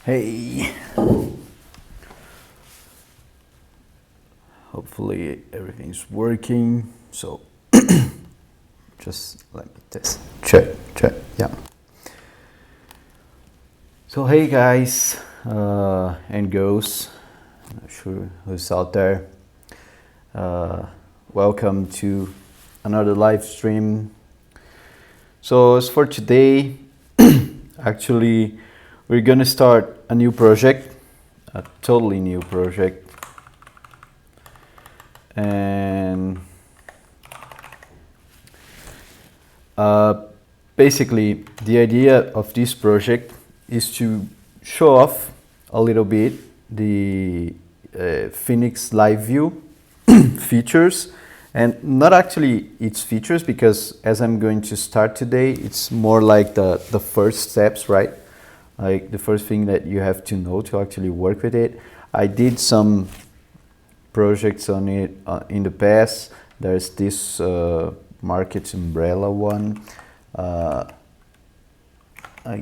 Hey, hopefully everything's working. So just let me test. Check. Yeah. So hey guys and girls, I'm not sure who's out there. Welcome to another live stream. So as for today, actually, we're gonna start a new project, a totally new project, and basically the idea of this project is to show off a little bit the Phoenix Live View features, and not actually its features, because as I'm going to start today, it's more like the first steps, right? Like the first thing that you have to know to actually work with it. I did some projects on it in the past. There's this market umbrella one. I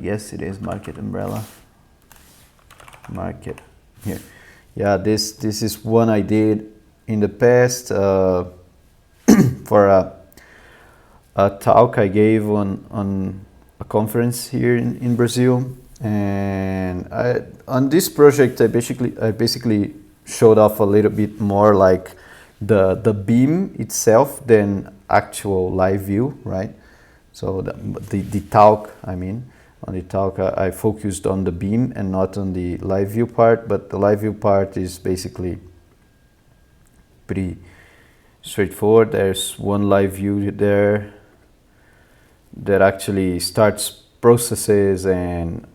guess it is market umbrella. Market here. Yeah, this is one I did in the past for a talk I gave on a conference here in Brazil. And on this project, I basically showed off a little bit more like the beam itself than actual live view, right? So the talk, I mean, on the talk I focused on the beam and not on the live view part, but the live view part is basically pretty straightforward. There's one live view there that actually starts processes, and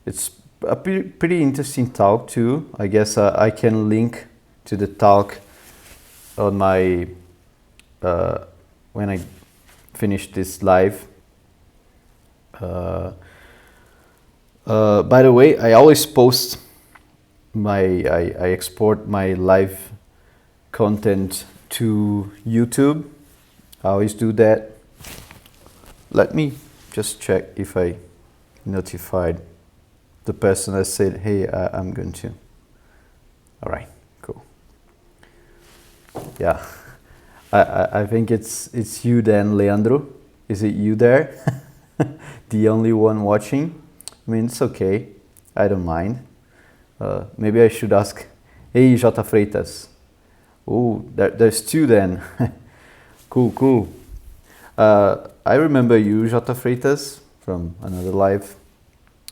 it's a pretty interesting talk too. I guess I can link to the talk on my when I finish this live. By the way, I always post I export my live content to YouTube. I always do that. Let me just check if I notified the person that said, hey, I'm going to. All right, cool. Yeah, I think it's you then, Leandro. Is it you there? The only one watching? I mean, it's okay. I don't mind. Maybe I should ask, hey, J. Freitas. Oh, there's two then. Cool. I remember you, J. Freitas, from another live.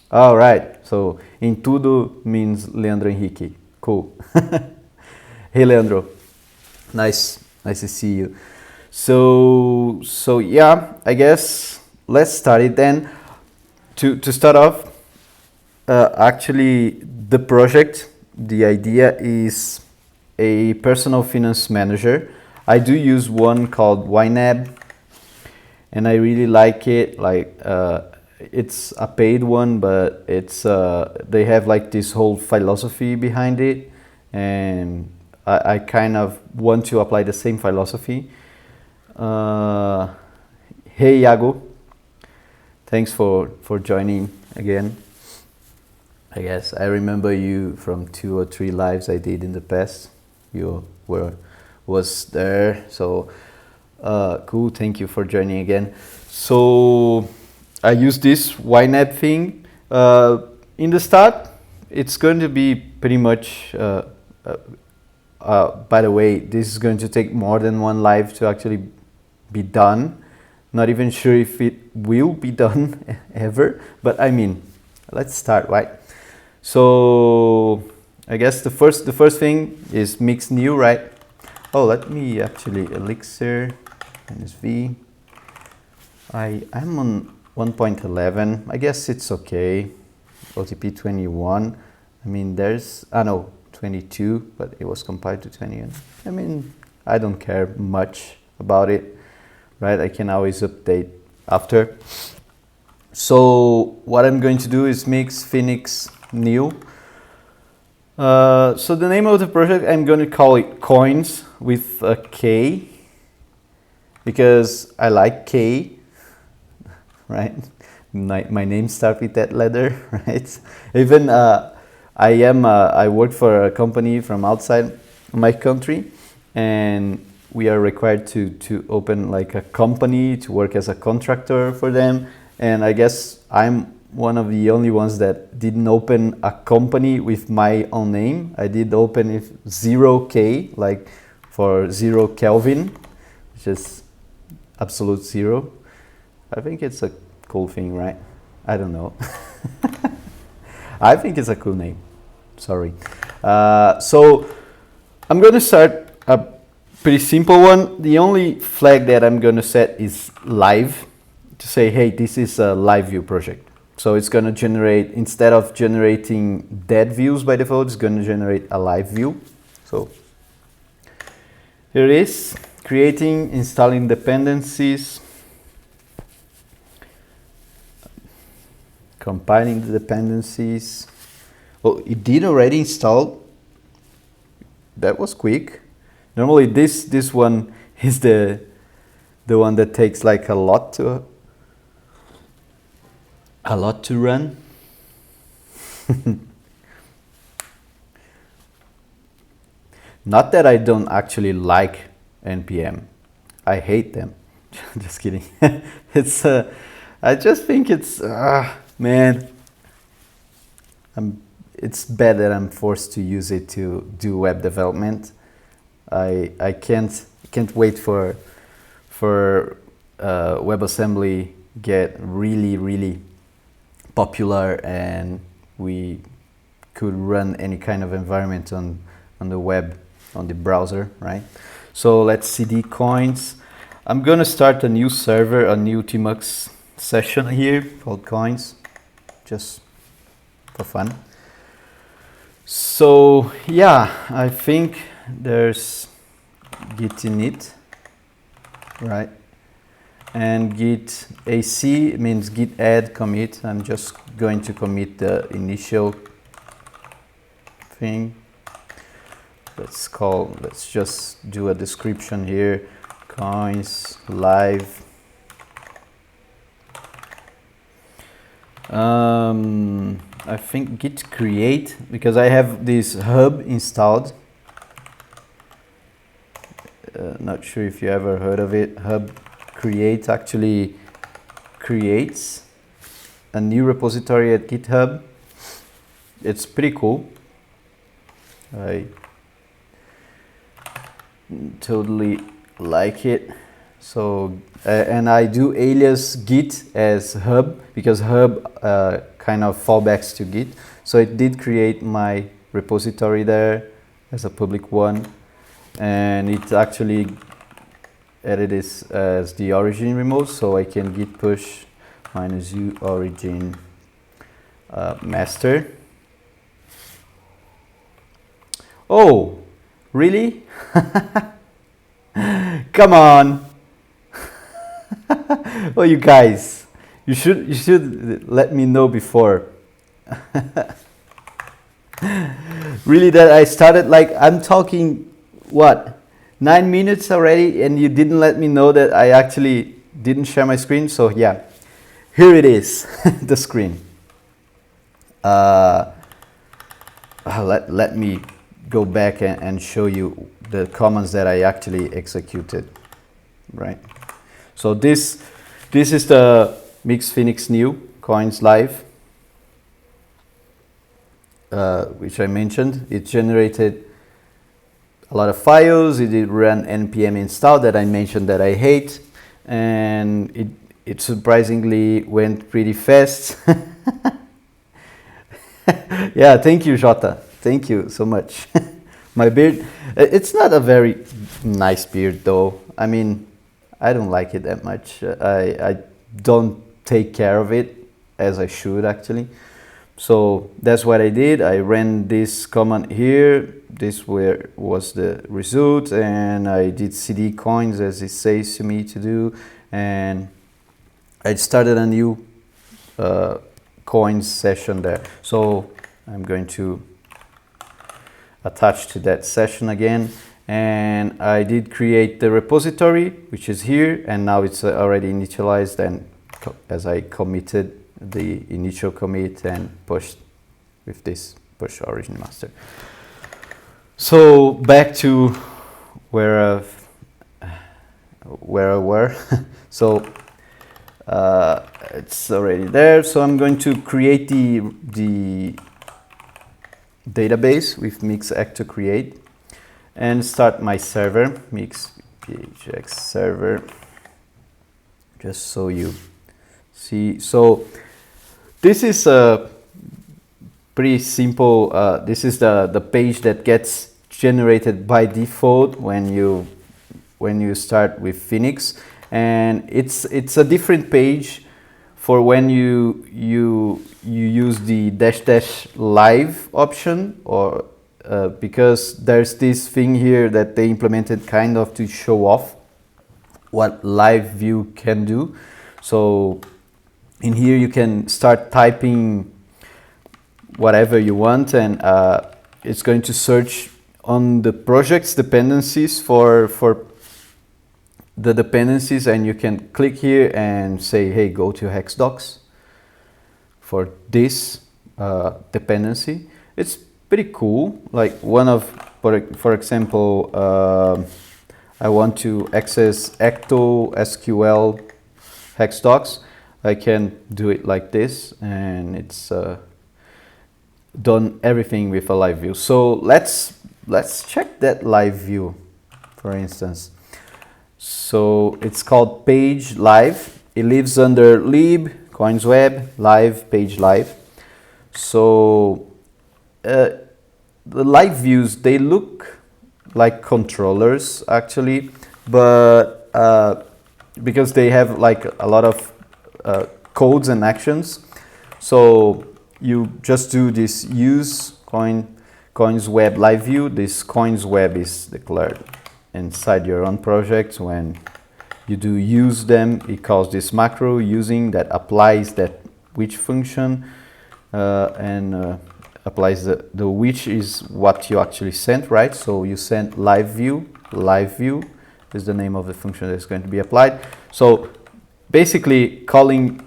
All right, so em tudo means Leandro Henrique. Cool. Hey, Leandro. Nice to see you. So yeah, I guess let's start it then. To start off, actually, the project, the idea is a personal finance manager. I do use one called YNAB, and I really like it. Like it's a paid one, but it's they have like this whole philosophy behind it, and I kind of want to apply the same philosophy. Hey Iago, thanks for joining again. I guess I remember you from 2 or 3 lives I did in the past. You was there, so cool. Thank you for joining again. So I use this YNAB thing. In the start, it's going to be pretty much. By the way, this is going to take more than one live to actually be done. Not even sure if it will be done ever, but I mean, let's start, right? So I guess the first thing is mix new, right? Oh, let me actually elixir -v. I'm on 1.11. I guess it's okay. OTP 21. I mean, there's 22, but it was compiled to 21. I mean, I don't care much about it, right? I can always update after. So what I'm going to do is mix Phoenix new. So the name of the project, I'm going to call it Koins with a K, because I like K, right? my name starts with that letter, right? Even I work for a company from outside my country, and we are required to open like a company to work as a contractor for them. And I guess I'm one of the only ones that didn't open a company with my own name. I did open it 0K, like for 0 Kelvin, which is absolute zero. I think it's a cool thing, right? I don't know. I think it's a cool name. Sorry. So I'm going to start a pretty simple one. The only flag that I'm going to set is live, to say, hey, this is a live view project. So it's going to generate, instead of generating dead views by default, it's going to generate a live view. So here it is, creating, installing dependencies, compiling the dependencies. Oh, it did already install. That was quick. Normally this one is the one that takes like a lot to run. Not that I don't actually like NPM. I hate them. Just kidding. It's I just think it's man. It's bad that I'm forced to use it to do web development. I can't wait for WebAssembly get really popular and we could run any kind of environment on the web, on the browser, right? So let's cd koins. I'm gonna start a new server, a new tmux session here called koins, just for fun. So yeah, I think there's git init, right? And git AC means git add commit. I'm just going to commit the initial thing. Let's just do a description here. Koins live. I think git create, because I have this hub installed. Not sure if you ever heard of it. Hub create actually creates a new repository at GitHub. It's pretty cool. I totally like it. So and I do alias git as hub, because hub kind of fallbacks to git. So it did create my repository there as a public one, and it actually added this as the origin remote, so I can git push -u origin master. Oh, really? Come on. Oh, you guys, you should let me know before. Really, that I started, like, I'm talking what, 9 minutes already, and you didn't let me know that I actually didn't share my screen. So yeah, here it is. The screen. Let me go back and show you the commands that I actually executed, right? So this is the Mix Phoenix new Koins live, which I mentioned. It generated a lot of files. It did run npm install that I mentioned that I hate, and it surprisingly went pretty fast. Yeah, thank you, Jota. Thank you so much. My beard, it's not a very nice beard though. I mean, I don't like it that much. I don't take care of it as I should actually. So that's what I did. I ran this command here. This was the result, and I did cd koins as it says to me to do, and I started a new koins session there. So I'm going to attach to that session again, and I did create the repository, which is here, and now it's already initialized, and as I committed the initial commit and push with this push origin master. So back to where I were. So it's already there. So I'm going to create the database with mix actor create and start my server, mix phx server, just so you see. So this is a pretty simple, this is the page that gets generated by default when you start with Phoenix, and it's a different page for when you use the -- live option, or because there's this thing here that they implemented kind of to show off what live view can do. So in here you can start typing whatever you want, and it's going to search on the project's dependencies for the dependencies, and you can click here and say, hey, go to hexdocs for this dependency. It's pretty cool. Like one of, for example, I want to access Ecto SQL hexdocs. I can do it like this, and it's done everything with a live view. So let's check that live view, for instance. So it's called page live. It lives under lib, koins web, live, page live. So the live views, they look like controllers actually, but because they have like a lot of codes and actions. So you just do this use koins web live view. This koins web is declared inside your own project. When you do use them, it calls this macro using that applies that which function and applies the which is what you actually sent, right? So you sent live view is the name of the function that's going to be applied. So basically calling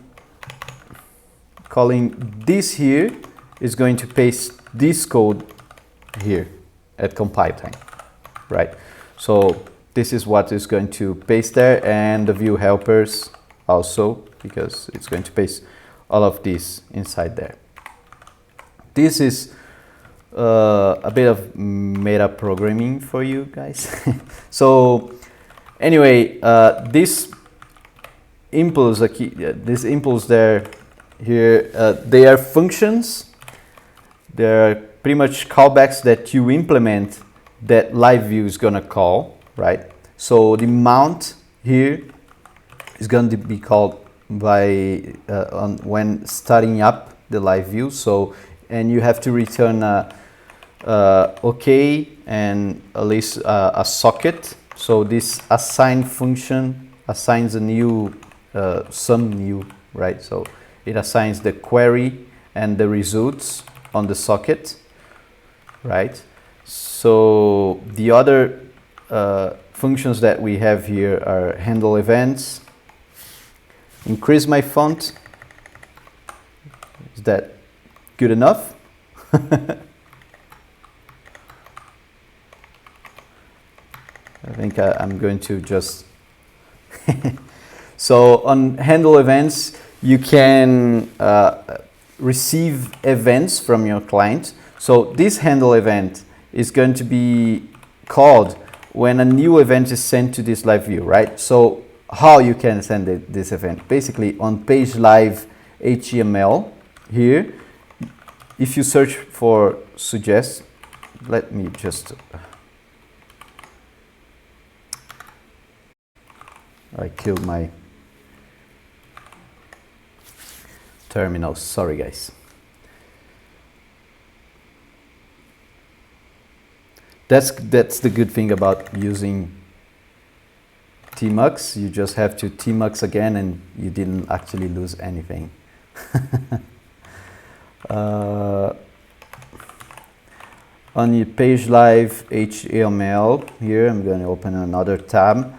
this here is going to paste this code here at compile time, right? So this is what is going to paste there, and the view helpers also, because it's going to paste all of this inside there. This is a bit of meta programming for you guys. So anyway, this impulse there here, they are functions. They're pretty much callbacks that you implement that live view is gonna call, right? So the mount here is going to be called by when starting up the live view. So, and you have to return OK and at least a socket. So this assign function assigns a new some new, right? So it assigns the query and the results on the socket, right? So the other functions that we have here are handle events, increase my font. Is that good enough? I think I'm going to just so on handle events, you can receive events from your client. So this handle event is going to be called when a new event is sent to this live view, right? So how you can send this event? Basically on page live HTML here, if you search for suggest, let me just I killed my terminal, sorry guys. That's the good thing about using tmux. You just have to tmux again and you didn't actually lose anything. On your page live HTML here, I'm going to open another tab.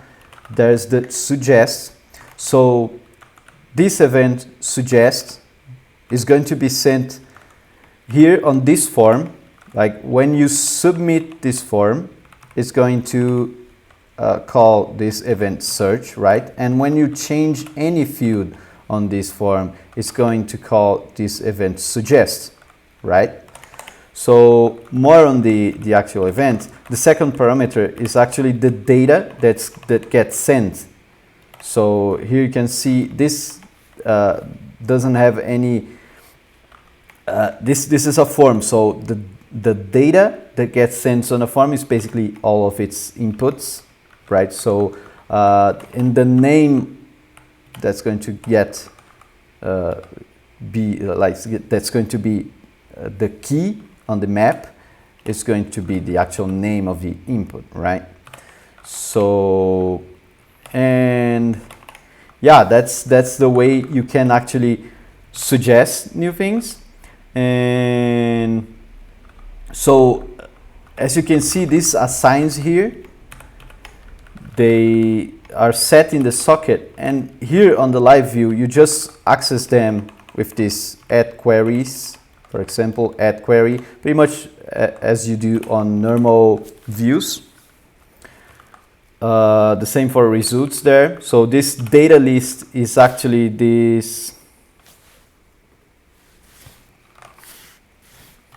There's the suggest. So this event suggests is going to be sent here on this form. Like when you submit this form, it's going to call this event search, right? And when you change any field on this form, it's going to call this event suggest, right? So more on the actual event. The second parameter is actually the data that gets sent. So here you can see this doesn't have any. This is a form. So the data that gets sent on a form is basically all of its inputs, right? So in the name that's going to get that's going to be the key on the map is going to be the actual name of the input, right? So, and yeah, that's the way you can actually suggest new things. And so as you can see, these assigns here, they are set in the socket, and here on the live view you just access them with this add queries. For example, add query, pretty much as you do on normal views. The same for results there. So this data list is actually this.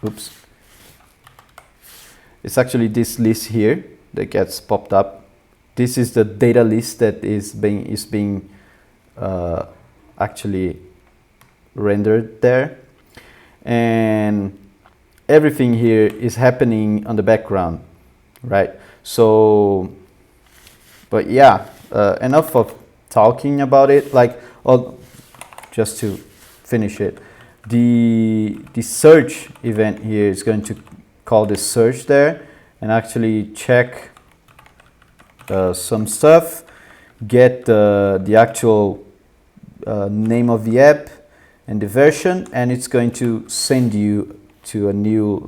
Oops. It's actually this list here that gets popped up. This is the data list that is being actually rendered there. And everything here is happening on the background, right? So, but yeah, enough of talking about it. Like, just to finish it, the search event here is going to call the search there and actually check some stuff, get the actual name of the app and the version, and it's going to send you to a new,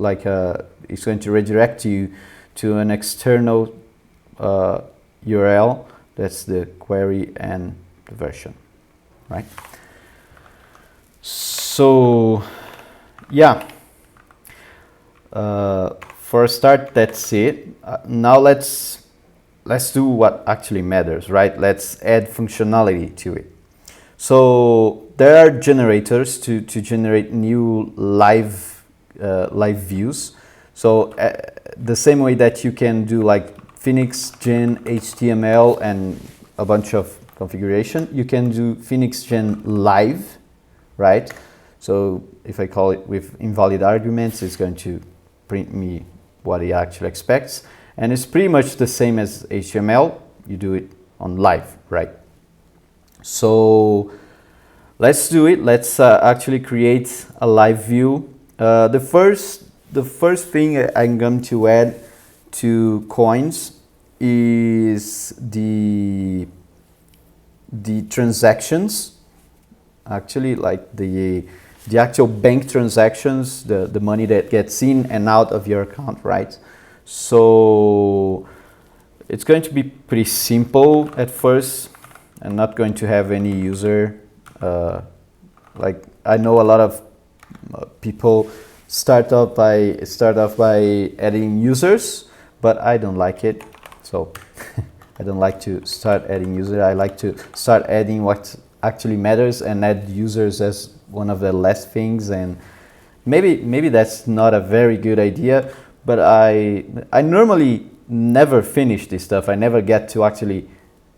it's going to redirect you to an external URL. That's the query and the version, right? So yeah, for a start, that's it. Now let's do what actually matters, right? Let's add functionality to it. So there are generators to generate new live views. So the same way that you can do like Phoenix Gen HTML and a bunch of configuration, you can do Phoenix Gen Live, right? So if I call it with invalid arguments, it's going to print me what it actually expects. And it's pretty much the same as HTML. You do it on live, right? So let's do it. Let's actually create a live view. The first thing I'm going to add to koins is the transactions. Actually, like the actual bank transactions, the money that gets in and out of your account, right? So it's going to be pretty simple at first. I'm not going to have any user. Like I know a lot of people start off by adding users, but I don't like it. So I don't like to start adding users. I like to start adding what actually matters and add users as one of the last things. And maybe that's not a very good idea. But I normally never finish this stuff. I never get to actually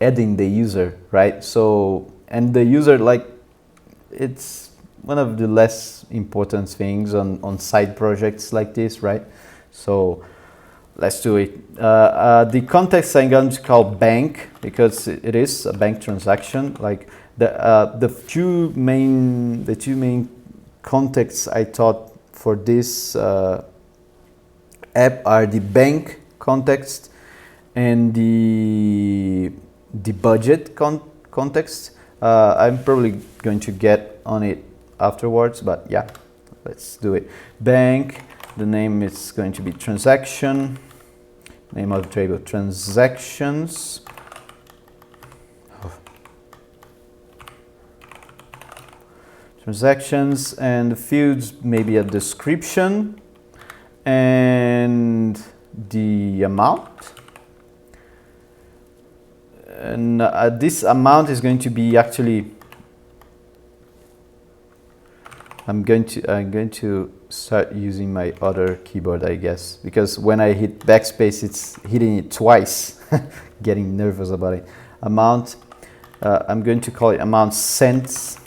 adding the user, right? So, and the user, like, it's one of the less important things on side projects like this, right? So let's do it. The context I'm going to call bank because it is a bank transaction. Like the two main contexts I thought for this app are the bank context and the budget context. I'm probably going to get on it afterwards, but yeah, let's do it. Bank, the name is going to be transaction, name of the table transactions. transactions, and the fields, maybe a description and the amount. And this amount is going to be actually, I'm going to start using my other keyboard, I guess, because when I hit backspace, it's hitting it twice. Getting nervous about it. Amount, I'm going to call it amount cents,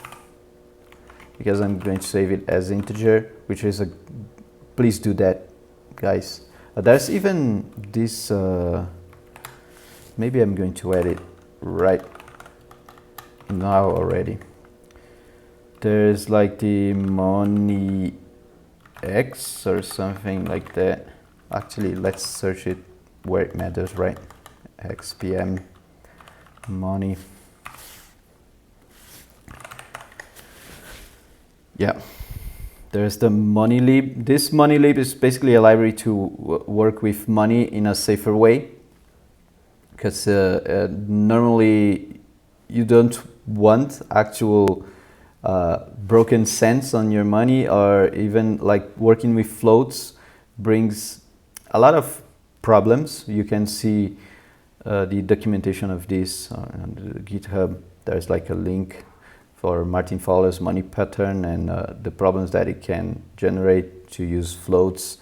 because I'm going to save it as integer, which is please do that, guys. There's even this, maybe I'm going to add it right now already. There's like the money X or something like that. Actually, let's search it where it matters, right? XPM money. Yeah, there's the money lib. This money lib is basically a library to work with money in a safer way, because normally you don't want actual broken cents on your money, or even like working with floats brings a lot of problems. You can see the documentation of this on the GitHub. There's like a link for Martin Fowler's money pattern and the problems that it can generate to use floats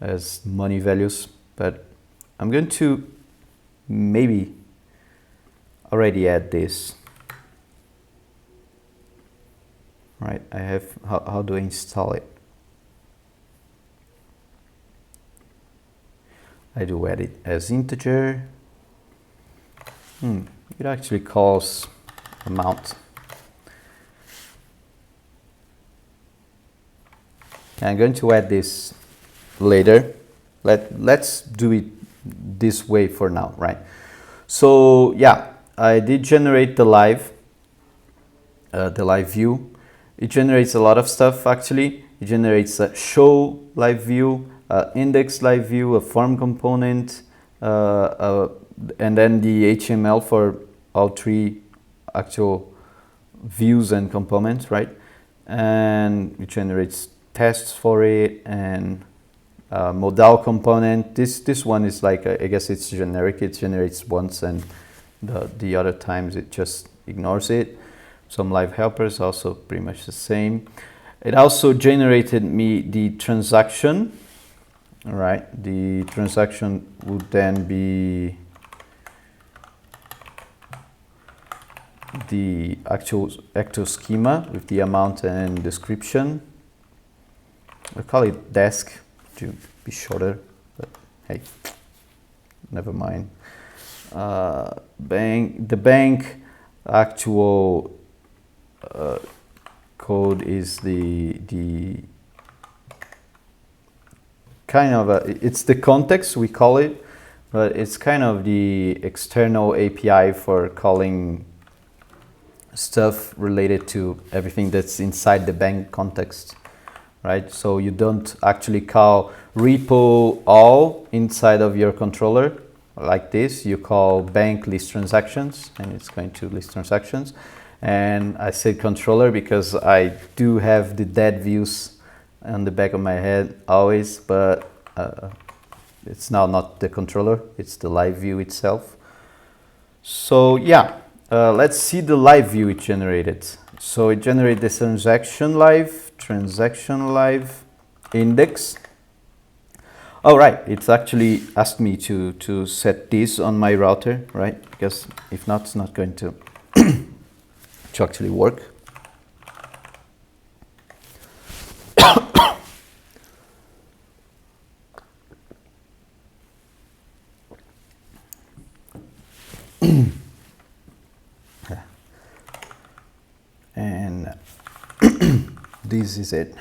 as money values. But I'm going to maybe already add this. Right, I have, how do I install it? I do add it as integer. It actually calls amount. I'm going to add this later. Let's do it this way for now, right? So yeah, I did generate the live view. It generates a lot of stuff actually. It generates a show live view, index live view, a form component, and then the HTML for all three actual views and components, right? And it generates tests for it, and modal component. This one is like, I guess it's generic. It generates once, and the other times it just ignores it. Some live helpers also pretty much the same. It also generated me the transaction. All right, the transaction would then be the actual schema with the amount and description. I call it desk to be shorter, but hey, never mind. The bank actual code is the kind of it's the context, we call it, but it's kind of the external API for calling stuff related to everything that's inside the bank context, right? So you don't actually call repo all inside of your controller like this. You call bank list transactions, and it's going to list transactions. And I say controller because I do have the dead views on the back of my head always, but it's now not the controller, it's the live view itself. So yeah, let's see the live view it generated. So it generated the transaction live index. Oh right, it's actually asked me to set this on my router, right? Because if not, it's not going to to actually work. And this is it.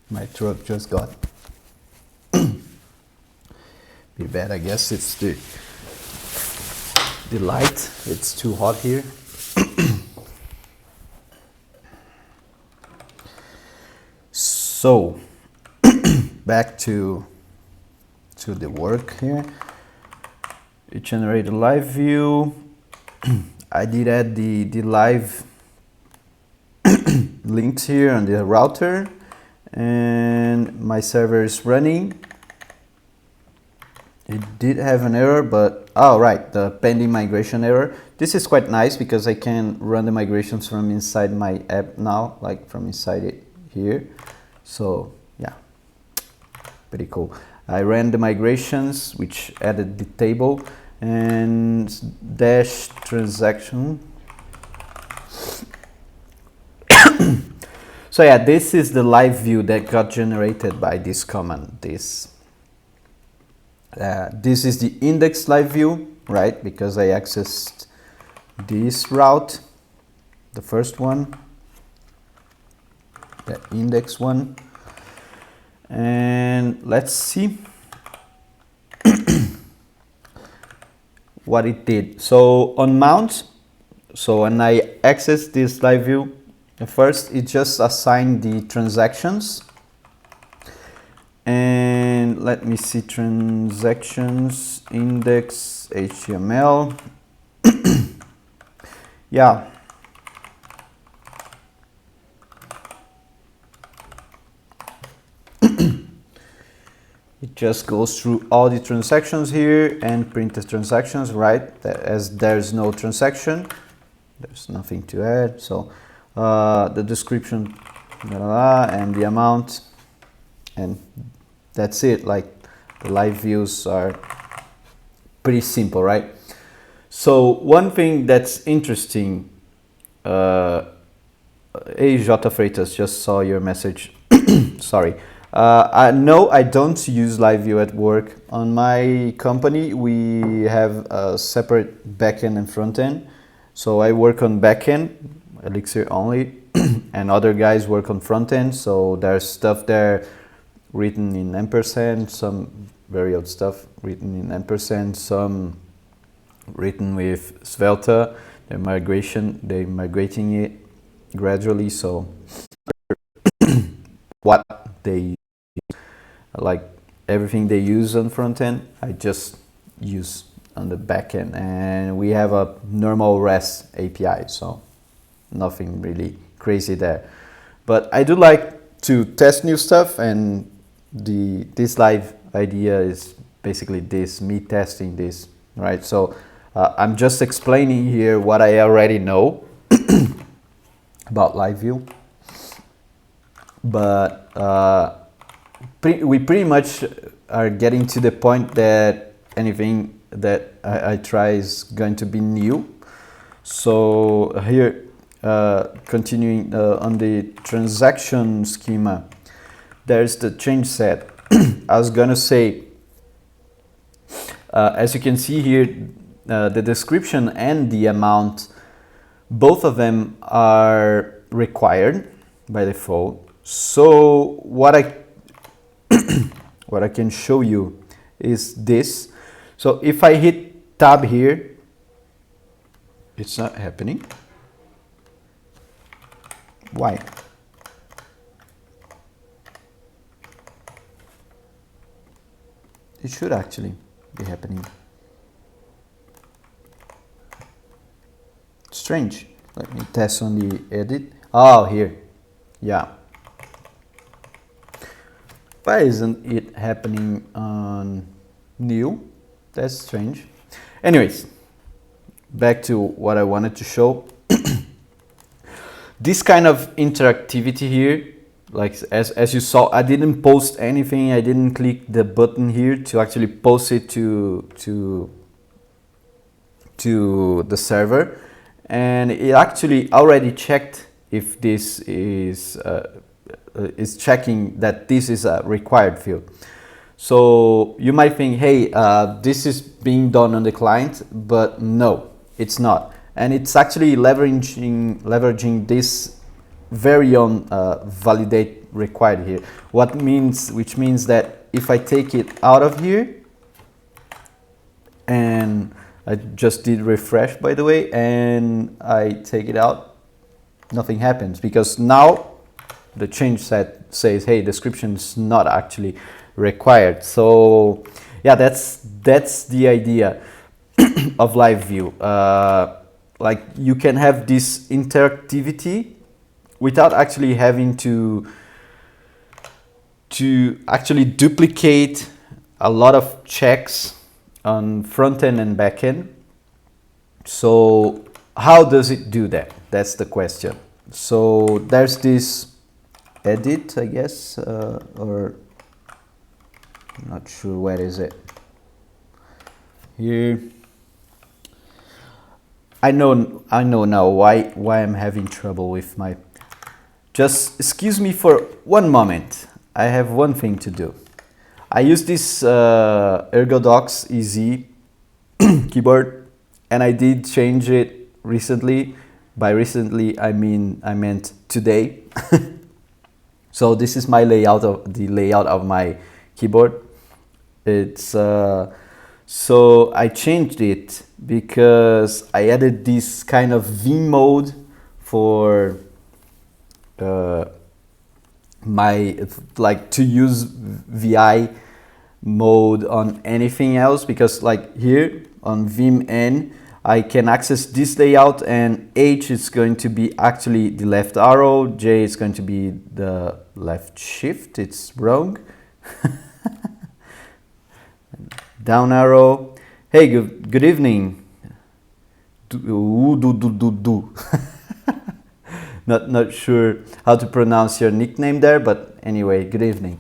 My throat just got be bad. I guess it's the light. It's too hot here. So back to the work here. It generated a live view. I did add the live links here on the router, and my server is running. It did have an error, but oh right, the pending migration error. This is quite nice because I can run the migrations from inside my app now, like from inside it here. So yeah, pretty cool. I ran the migrations, which added the table and dash transaction. So yeah, this is the live view that got generated by this command. This is the index live view, right? Because I accessed this route, the first one, the index one, and let's see what it did. So on mount, so when I access this live view, first it just assigned the transactions, and let me see, transactions index HTML. Yeah, it just goes through all the transactions here and print the transactions, right? As there's no transaction, there's nothing to add. So the description, and the amount, and that's it. Like, the live views are pretty simple, right? So one thing that's interesting, hey J Freitas, just saw your message. Sorry. No, I don't use live view at work. On my company, we have a separate backend and frontend. So I work on backend, Elixir only, and other guys work on frontend. So there's stuff there written in ampersand, some very old stuff written in ampersand, some written with Svelte. They're migrating it gradually. So what they like, everything they use on front end, I just use on the back end, and we have a normal REST API, so nothing really crazy there. But I do like to test new stuff, and this live idea is basically this, me testing this, right? So I'm just explaining here what I already know about live view, but we pretty much are getting to the point that anything that I try is going to be new. So here, continuing on the transaction schema, there's the change set. I was gonna say, as you can see here, the description and the amount, both of them are required by default. So what I can show you is this. So if I hit tab here, it's not happening. Why? It should actually be happening. Strange. Let me test on the edit. Oh, here. Yeah. Why isn't it happening on new? That's strange. Anyways, back to what I wanted to show. This kind of interactivity here, like as you saw, I didn't post anything. I didn't click the button here to actually post it to the server, and it actually already checked if this is checking that this is a required field. So you might think, hey, this is being done on the client, but no, it's not. And it's actually leveraging this very own validate required here. Which means that if I take it out of here, and I just did refresh, by the way, and I take it out, nothing happens, because now the change set says, hey, description is not actually required. So yeah, that's the idea of live view. Like you can have this interactivity without actually having to actually duplicate a lot of checks on front end and back end. So how does it do that? That's the question. So there's this edit, I guess, or I'm not sure where is it. Here. I know now why I'm having trouble with my. Just excuse me for one moment. I have one thing to do. I use this Ergodox Easy keyboard, and I did change it recently. By recently, I meant today. So this is my layout of my keyboard. It's so I changed it because I added this kind of V mode for my, like, to use VI mode on anything else, because like here on Vim N I can access this layout, and H is going to be actually the left arrow, J is going to be the left shift, it's wrong. Down arrow. Hey, good evening. Not sure how to pronounce your nickname there, but anyway, good evening.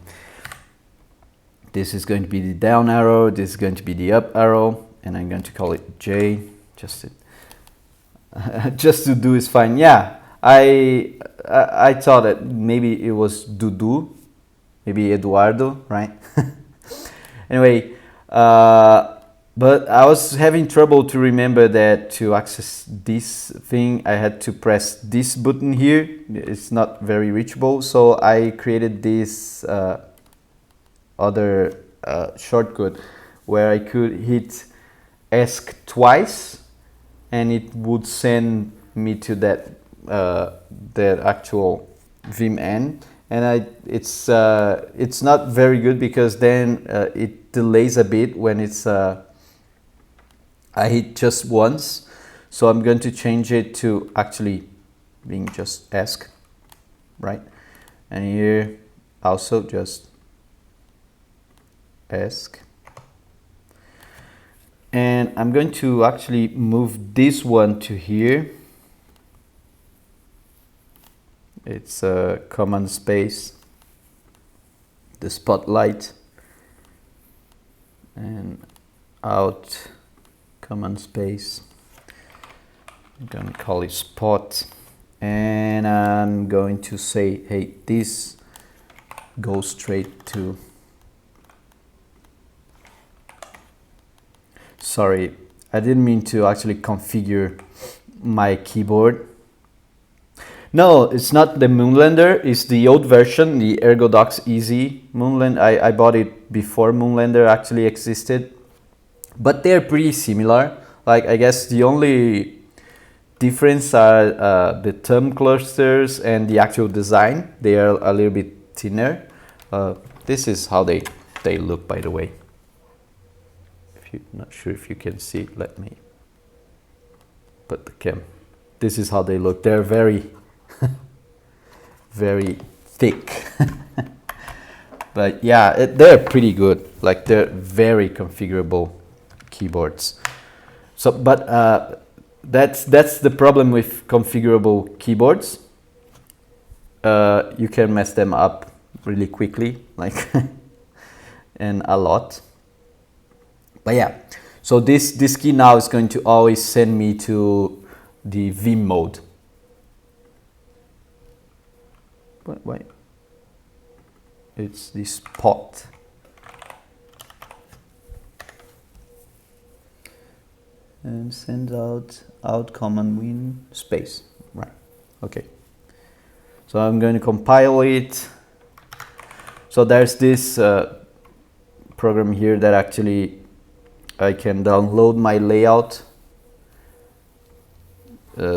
This is going to be the down arrow, this is going to be the up arrow, and I'm going to call it J. Just to do is fine. Yeah, I thought that maybe it was Dudu, maybe Eduardo, right? Anyway, but I was having trouble to remember that to access this thing I had to press this button here. It's not very reachable, so I created this other shortcut where I could hit ESC twice and it would send me to that actual Vim N. And it's not very good because then it delays a bit when it's I hit just once. So I'm going to change it to actually being just ESC, right? And here also just ESC. And I'm going to actually move this one to here. It's a command space, the spotlight, and out command space. I'm going to call it spot, and I'm going to say, hey, this goes straight to. Sorry, I didn't mean to actually configure my keyboard. No, it's not the Moonlander, it's the old version, the Ergodox Easy Moonlander. I bought it before Moonlander actually existed. But they're pretty similar. Like, I guess the only difference are the thumb clusters and the actual design. They are a little bit thinner. This is how they look, by the way. If you're not sure if you can see, let me put the cam. This is how they look. They're very very thick. But yeah, they're pretty good. Like, they're very configurable keyboards. So, but that's the problem with configurable keyboards. You can mess them up really quickly, like and a lot. But yeah, so this key now is going to always send me to the Vim mode. But wait, it's this pot. And send out command win space. Right. Okay. So I'm going to compile it. So there's this program here that actually I can download my layout,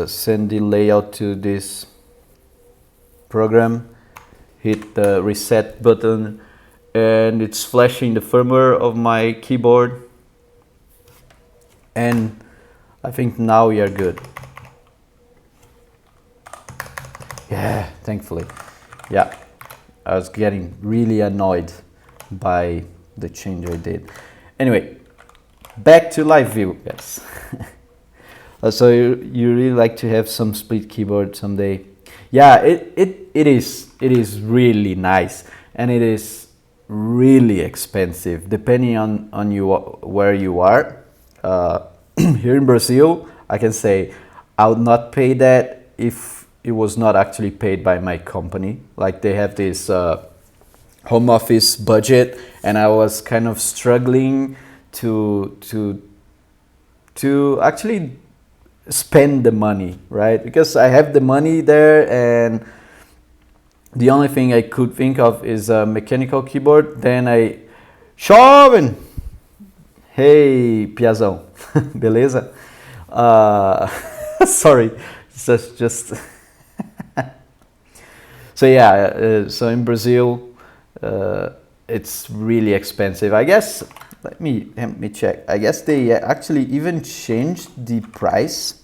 send the layout to this program, hit the reset button, and it's flashing the firmware of my keyboard, and I think now we are good. Yeah, thankfully. Yeah, I was getting really annoyed by the change I did. Anyway, back to live view, yes. So you really like to have some split keyboard someday. Yeah, it is really nice, and it is really expensive depending on you where you are. Here in Brazil, I can say I would not pay that if it was not actually paid by my company. Like they have this home office budget, and I was kind of struggling to actually spend the money, right? Because I have the money there, and the only thing I could think of is a mechanical keyboard. Then I, jovem, hey Piazão, beleza? Sorry, it's just so yeah. So in Brazil, it's really expensive. I guess. Let me check. I guess they actually even changed the price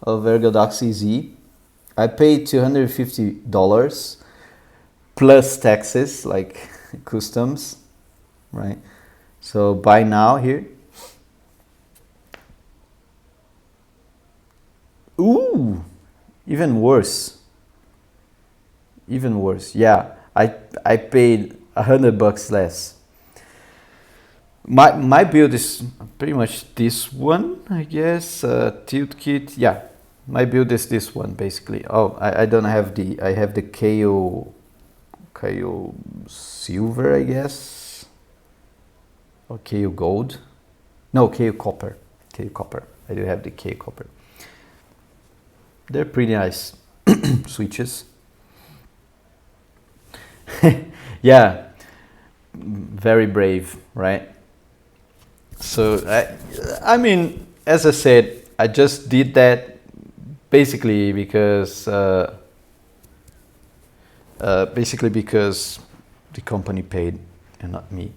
of ErgoDox EZ. I paid $250 plus taxes, like customs, right? So buy now here. Ooh, even worse. Even worse. Yeah, I paid $100 less. My build is pretty much this one, I guess. Tilt kit, yeah. My build is this one basically. Oh, I don't have I have the KO silver, I guess, or KO gold. No, KO copper. KO copper. I do have the KO copper. They're pretty nice switches. Yeah, very brave, right? So I mean, as I said, I just did that basically because the company paid and not me.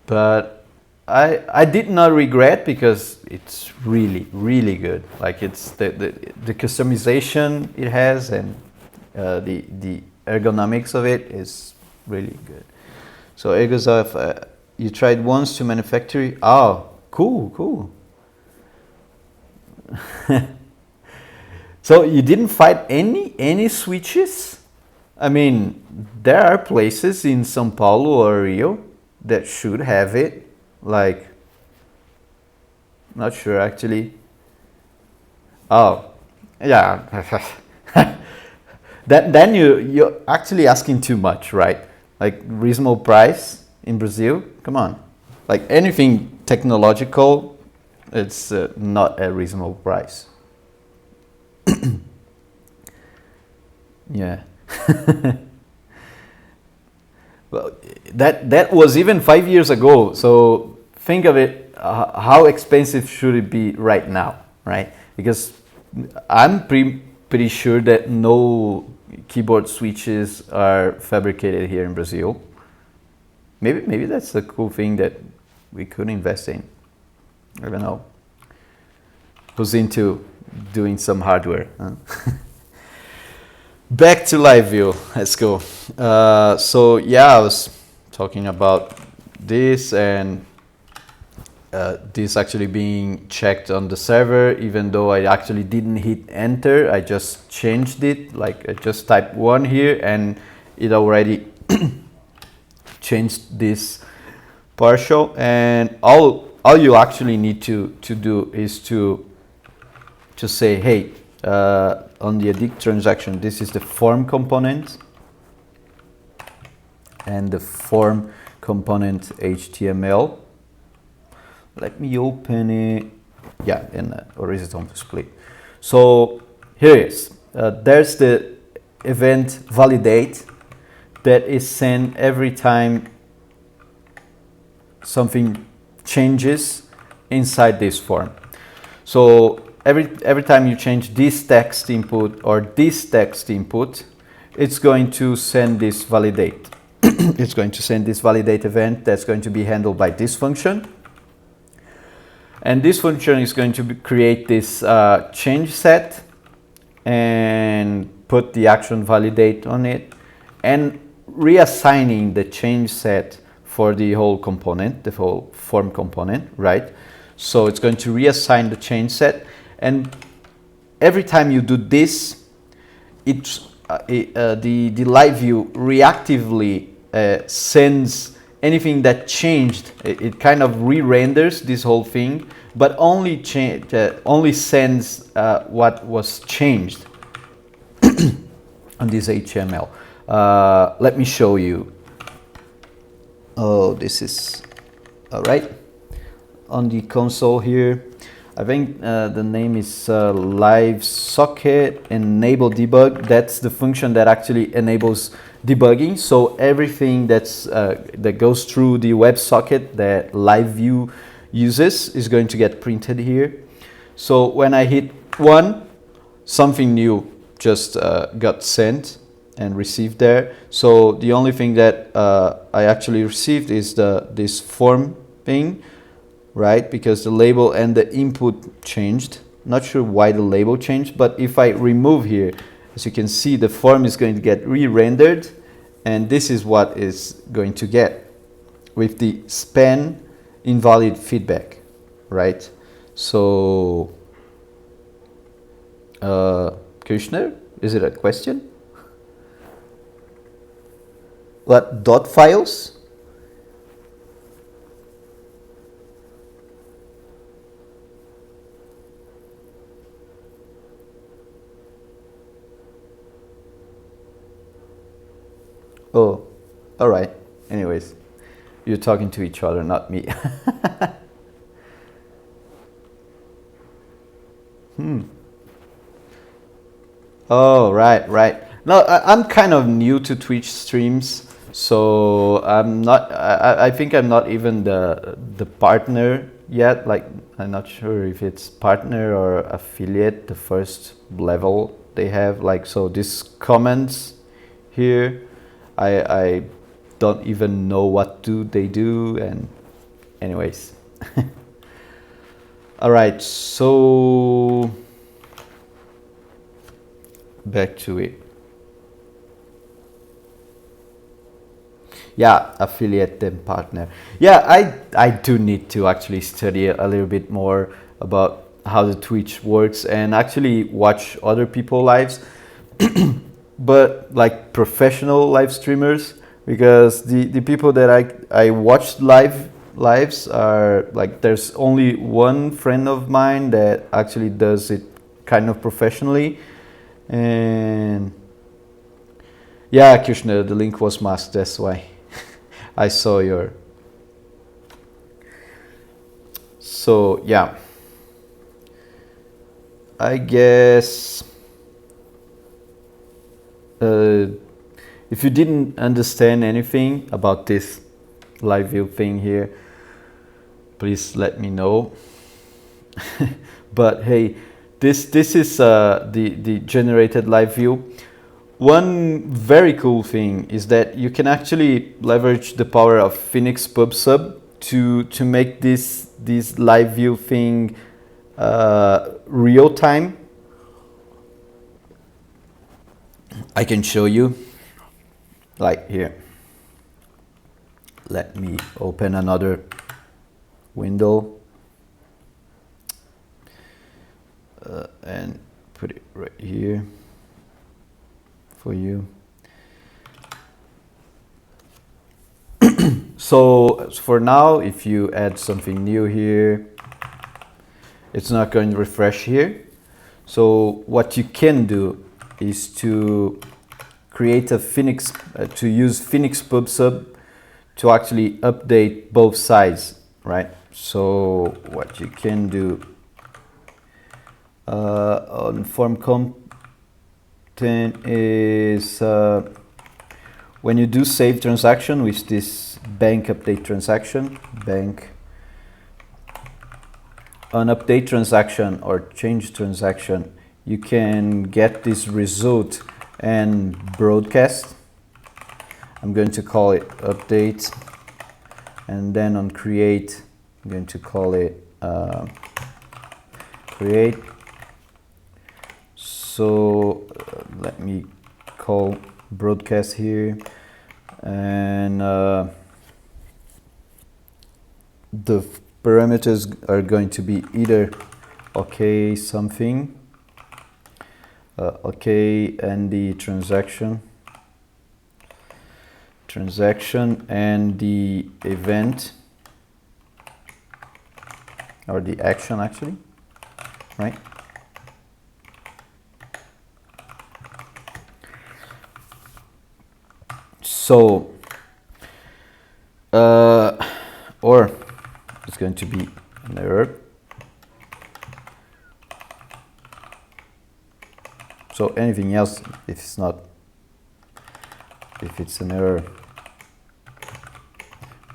But I did not regret, because it's really, really good. Like it's the customization it has, and the ergonomics of it is really good. So Ergosoft, you tried once to manufacture. Oh, cool. So you didn't find any switches? I mean, there are places in São Paulo or Rio that should have it. Like, not sure actually. Oh, yeah. Then you're actually asking too much, right? Like reasonable price in Brazil? Come on. Like anything technological, it's not a reasonable price. Yeah. Well, that was even 5 years ago. So think of it. How expensive should it be right now, right? Because I'm pretty sure that no keyboard switches are fabricated here in Brazil. Maybe that's the cool thing that we could invest in. I don't know. Who's into doing some hardware? Huh? Back to live view. Let's go. So yeah, I was talking about this, and this actually being checked on the server, even though I actually didn't hit enter. I just changed it. Like I just typed 1 here, and it already changed this partial. And all you actually need to do is to say, hey, on the edit transaction, this is the form component, and the form component HTML. Let me open it. Yeah, in horizontal split. So here it is. There's the event validate that is sent every time something changes inside this form. So every time you change this text input or this text input, it's going to send this validate. it's going to send this validate event that's going to be handled by this function. And this function is going to create this change set and put the action validate on it, and reassigning the change set for the whole component, the whole form component, right? So it's going to reassign the change set, and every time you do this, the live view reactively sends anything that changed. It kind of re-renders this whole thing, but only sends what was changed on this HTML. Let me show you. Oh, this is all right. On the console here, I think the name is live socket enable debug. That's the function that actually enables debugging. So everything that goes through the WebSocket that live view uses is going to get printed here. So when I hit 1, something new just got sent and received there. So the only thing that I actually received is this form thing, right? Because the label and the input changed. Not sure why the label changed, but if I remove here, as you can see, the form is going to get re-rendered, and this is what is going to get with the span invalid feedback, right? So, Kushner, is it a question? What, dot files? Oh, all right. Anyways, you're talking to each other, not me. Oh, right. No, I'm kind of new to Twitch streams, so I'm not. I think I'm not even the partner yet. Like, I'm not sure if it's partner or affiliate, the first level they have. Like, so these comments here, I don't even know what they do, and anyways. All right, so back to it. Yeah, affiliate and partner. Yeah, I do need to actually study a little bit more about how the Twitch works and actually watch other people lives. But like professional live streamers, because the people that I watched lives are like, there's only one friend of mine that actually does it kind of professionally. And yeah, Krishna, the link was masked, that's why I saw your. So yeah, I guess if you didn't understand anything about this live view thing here, please let me know. But hey, this is the generated live view. One very cool thing is that you can actually leverage the power of Phoenix PubSub to make this live view thing real time. I can show you, like here. Let me open another window and put it right here for you. So for now, if you add something new here, it's not going to refresh here. So what you can do is to create a Phoenix, to use Phoenix PubSub to actually update both sides, right? So what you can do on form content is when you do save transaction with this bank update transaction, bank on update transaction or change transaction, you can get this result and broadcast. I'm going to call it update, and then on create I'm going to call it create. So let me call broadcast here, and the parameters are going to be either okay something, okay, and the transaction and the event, or the action actually, right? So or it's going to be an error. So anything else, if it's an error,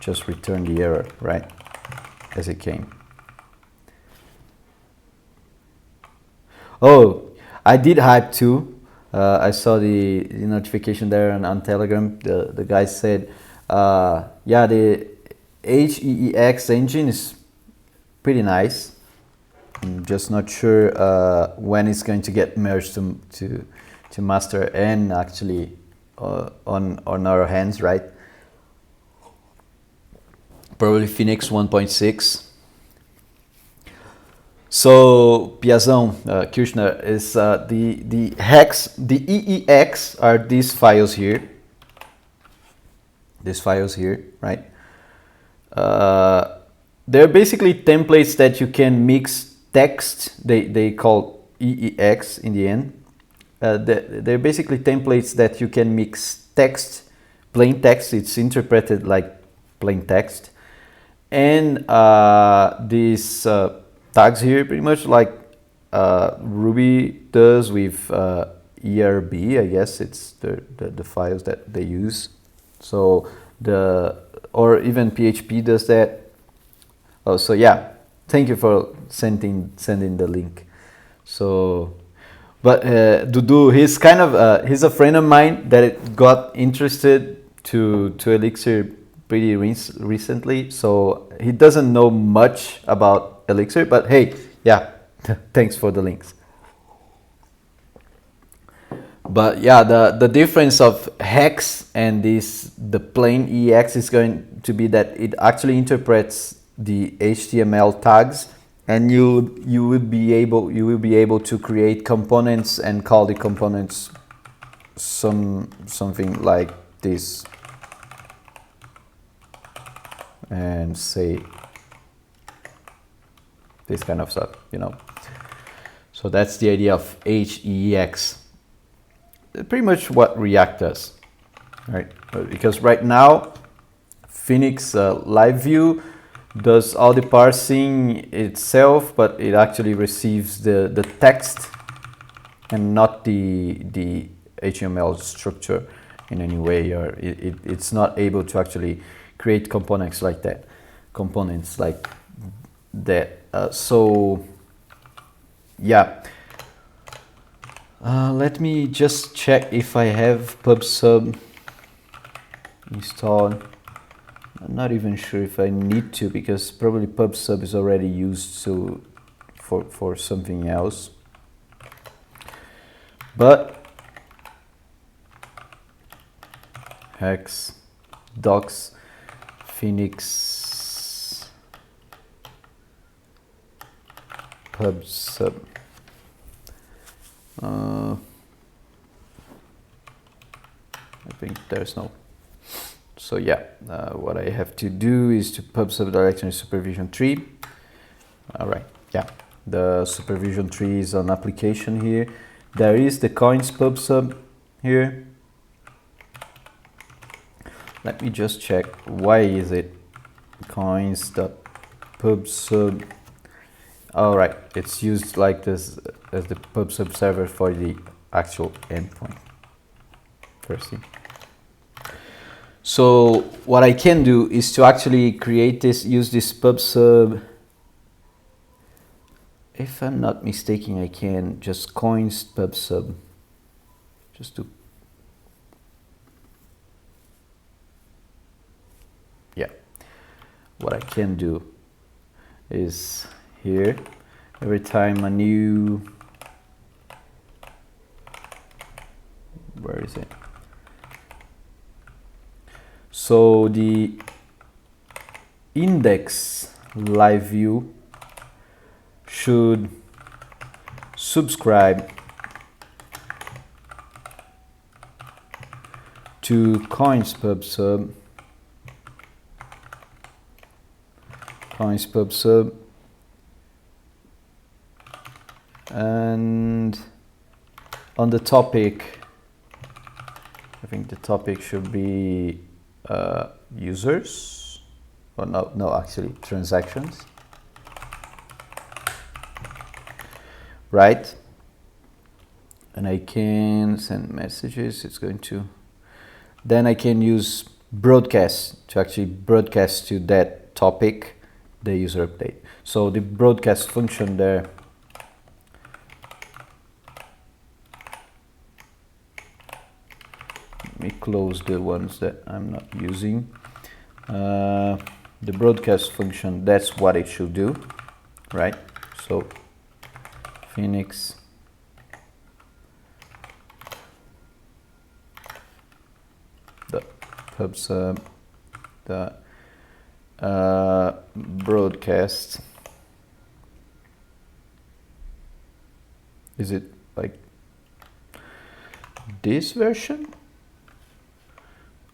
just return the error, right, as it came. Oh, I did hype too. I saw the notification there on Telegram. The guy said, yeah, the HEEX engine is pretty nice. I'm just not sure when it's going to get merged to master and actually on our hands, right? Probably Phoenix 1.6. So Piazão, Kirchner, is the hex, the EEX are these files here. These files here, right? They're basically templates that you can mix text. They call EEX in the end. They're basically templates that you can mix text, plain text. It's interpreted like plain text, and these tags here, pretty much like Ruby does with ERB. I guess it's the files that they use. So or even PHP does that. Oh, so yeah, thank you for sending the link. So, but Dudu, he's kind of he's a friend of mine that got interested to Elixir pretty recently. So he doesn't know much about Elixir, but hey, yeah, thanks for the links. But yeah, the difference of hex and the plain EX is going to be that it actually interprets the HTML tags, and you will be able to create components and call the components something like this, and say this kind of stuff, you know. So that's the idea of HEX. Pretty much what React does, right? Because right now Phoenix Live View does all the parsing itself, but it actually receives the text and not the HTML structure in any way, or it's not able to actually create components like that. So yeah. Let me just check if I have PubSub installed. I'm not even sure if I need to, because probably PubSub is already used for something else. But hex docs Phoenix PubSub. I think there's no. So yeah, what I have to do is to PubSub directory supervision tree. All right, yeah, the supervision tree is an application here. There is the koins PubSub here. Let me just check. Why is it koins.pubsub? All right, it's used like this as the PubSub server for the actual endpoint. First thing. So what I can do is to actually create this, use this PubSub. If I'm not mistaken, I can just koins PubSub, just to what I can do is here, every time a new, where is it? So the index live view should subscribe to coins pub sub, and on the topic, I think the topic should be users, or no, actually transactions, right? And I can send messages. It's going to, then I can use broadcast to actually broadcast to that topic the user update. So the broadcast function there, let me close the ones that I'm not using. The broadcast function, that's what it should do, right? So Phoenix the pub sub the broadcast, is it like this version,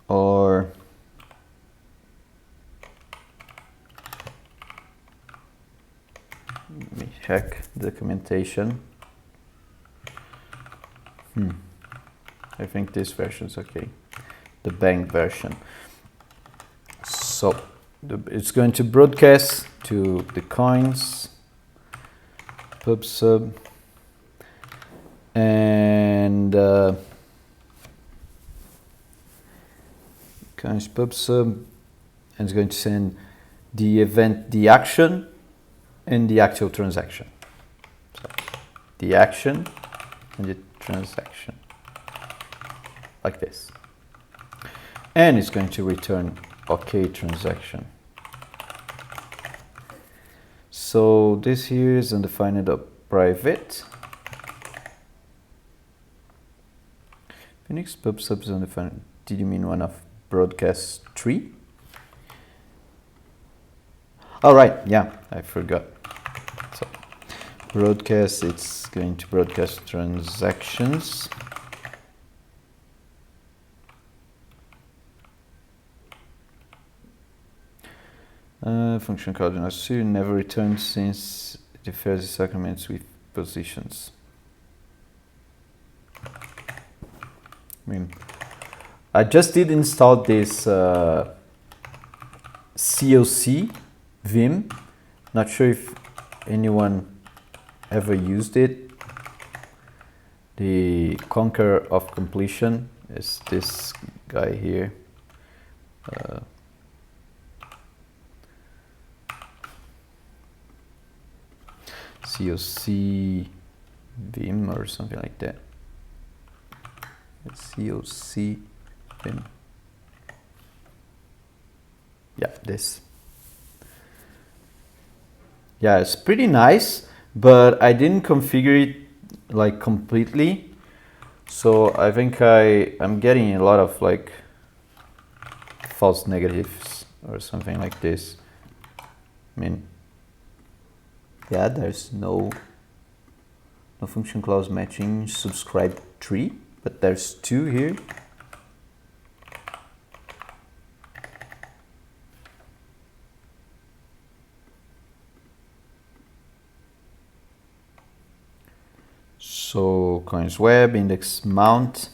or let me check the documentation. I think this version is okay, the bank version. So it's going to broadcast to the coins pub sub, and coins pub sub, and it's going to send the event, the action, and the actual transaction. So the action and the transaction, like this. And it's going to return OK transaction. So this here is undefined private. Phoenix pub sub is undefined. Did you mean one of broadcast 3? All right, yeah, I forgot. So broadcast, it's going to broadcast transactions. Function called never returns since it differs the segments with positions. I mean, I just did install this COC Vim. Not sure if anyone ever used it. The conqueror of completion is this guy here. COC Vim or something like that. COC Vim. Yeah, this. Yeah, it's pretty nice, but I didn't configure it like completely. So I think I'm getting a lot of like false negatives or something like this. I mean, yeah, there's no function clause matching subscribe tree, but there's 2 here. So coins web index mount.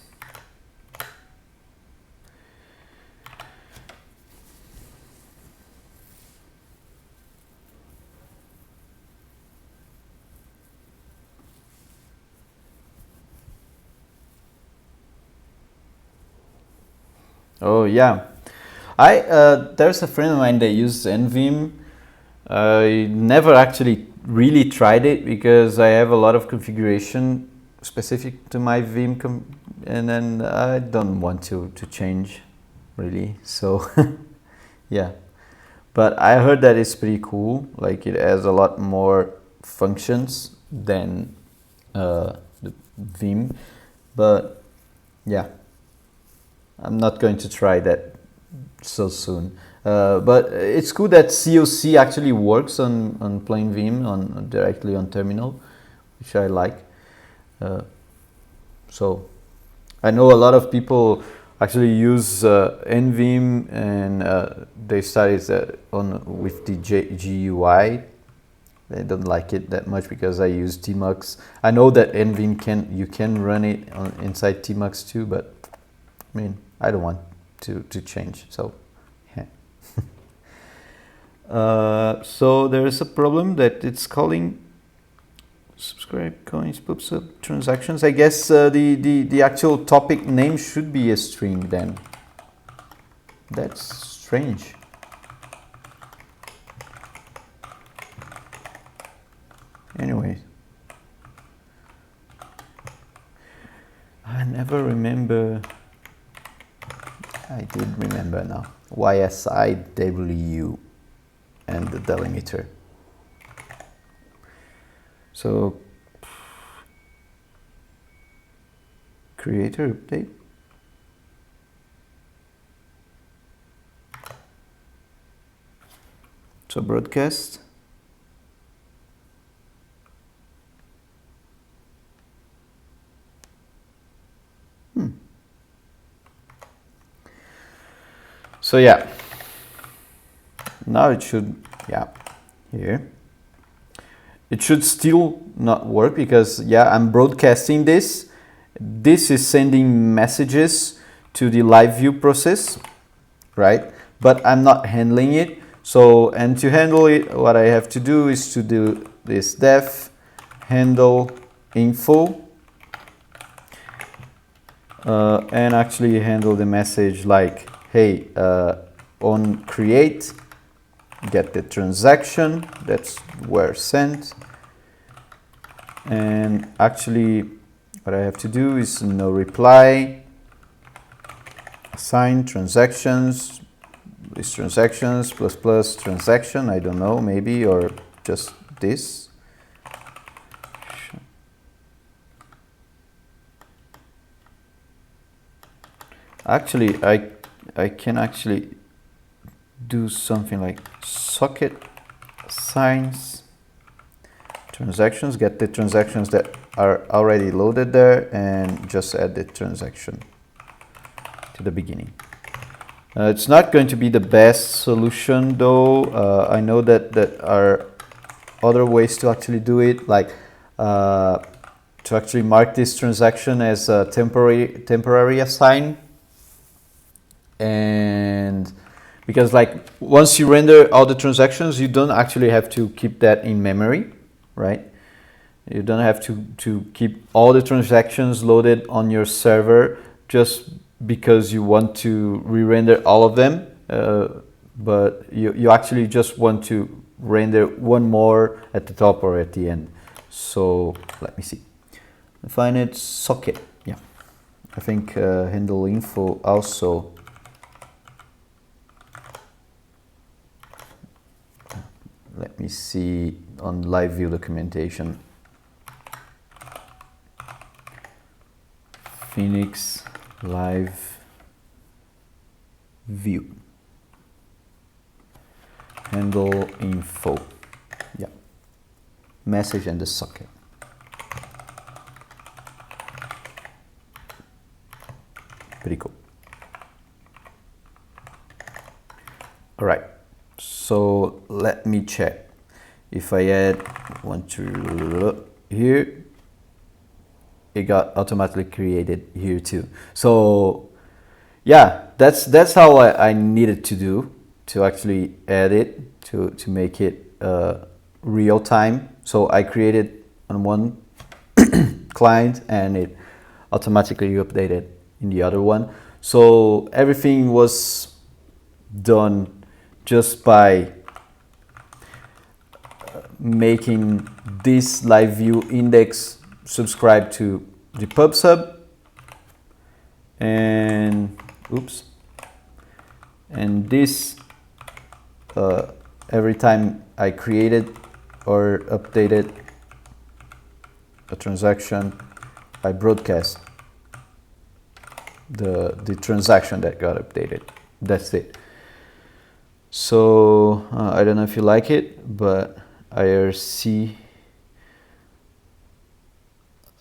Oh yeah, there's a friend of mine that uses NVim. I never actually really tried it because I have a lot of configuration specific to my Vim, and then I don't want to change really. So yeah, but I heard that it's pretty cool. Like it has a lot more functions than the Vim, but yeah, I'm not going to try that so soon. But it's cool that COC actually works on plain Vim directly on terminal, which I like. So I know a lot of people actually use NVim, and they started with the GUI. They don't like it that much because I use Tmux. I know that NVim you can run it inside Tmux too, but I mean I don't want to change. So yeah. So there's a problem that it's calling subscribe coins pubsub up transactions. I guess the actual topic name should be a string then. That's strange. Anyway, I never remember. I did remember now. YSIW and the delimiter. So creator update. So broadcast. So yeah, now it should, yeah, here. It should still not work because, yeah, I'm broadcasting this. This is sending messages to the live view process, right? But I'm not handling it. So, and to handle it, what I have to do is to do this def handle info and actually handle the message like, hey, on create, get the transaction, that's where sent. And actually what I have to do is no reply, assign transactions, this transactions plus transaction, I don't know, maybe, or just this. Actually, I can actually do something like socket assigns transactions, get the transactions that are already loaded there, and just add the transaction to the beginning. It's not going to be the best solution though. I know that there are other ways to actually do it, like to actually mark this transaction as a temporary assign. And because like once you render all the transactions, you don't actually have to keep that in memory, right? You don't have to keep all the transactions loaded on your server just because you want to re-render all of them, but you actually just want to render one more at the top or at the end. So let me see. Define it socket. Yeah, I think handle info also. Let me see on live view documentation. Phoenix live view. Handle info. Yeah. Message and the socket. Pretty cool. All right. So let me check. If I add one to here, it got automatically created here too. So yeah, that's how I needed to do to actually add it to make it real time. So I created on one client and it automatically updated in the other one. So everything was done just by making this live view index subscribe to the PubSub, and oops, and this every time I created or updated a transaction, I broadcast the transaction that got updated. That's it. So I don't know if you like it, but IRC